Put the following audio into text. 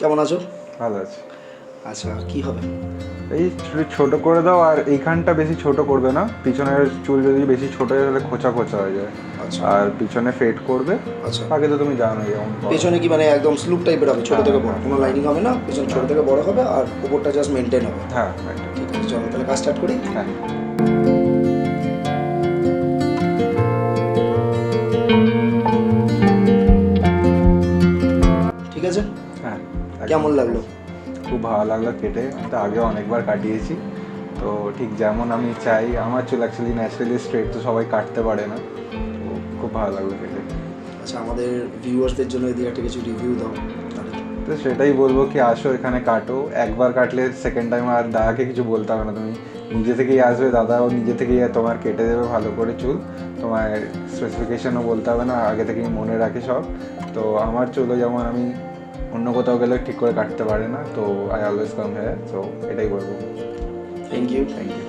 কেমন আছো? ভালো আছে। আচ্ছা, কি হবে? এই ছোট করে দাও, আর এইখানটা বেশি ছোট করবে না, পিছনের চুল যদি বেশি ছোট হয়ে গেলে খোঁচা খোঁচা হয়ে যায়। আচ্ছা আর পিছনে ফেড করবে। আচ্ছা, আগে তো তুমি জানো যেমন করো। পেছনে কি মানে একদম স্লুপ টাইপের হবে, ছোট হ্যাঁ, থেকে বড়, হ্যাঁ, কোনো হ্যাঁ, লাইনিং হবে না, পেছনে ছোট হ্যাঁ, থেকে বড় হবে আর উপরটা জাস্ট মেনটেন হবে। হ্যাঁ, right, ঠিক আছে, চলো তাহলে কাজ স্টার্ট করি। হ্যাঁ। ঠিক আছে, হ্যাঁ, একদম কেমন ঠিক লাগলো? আছে। খুব ভালো লাগলো কেটে, আমি তো আগেও অনেকবার কাটিয়েছি। তো ঠিক যেমন আমি চাই, আমার চুল অ্যাকচুয়ালি ন্যাচারালি স্ট্রেট, তো সবাই কাটতে পারে না। তো খুব ভালো লাগলো কেটে। আচ্ছা, আমাদের ভিউয়ার্সদের জন্য এদিকে একটা কিছু রিভিউ দাও তাহলে। তো সেটাই বলবো কি, আসো এখানে কাটো, একবার কাটলে সেকেন্ড টাইম আর দাদাকে কিছু বলতে হবে না, তুমি নিজে থেকেই আসবে, দাদাও নিজে থেকেই তোমার কেটে দেবে ভালো করে চুল। তোমার স্পেসিফিকেশনও বলতে হবে না, আগে থেকেই মনে রাখে সব। তো আমার চুলও যেমন আমি অন্য কোথাও গেলে ঠিক করে কাটতে পারে না, তো আই অলওয়েজ কাম হেয়ার, তো এটাই বলবো। Thank you. Thank you.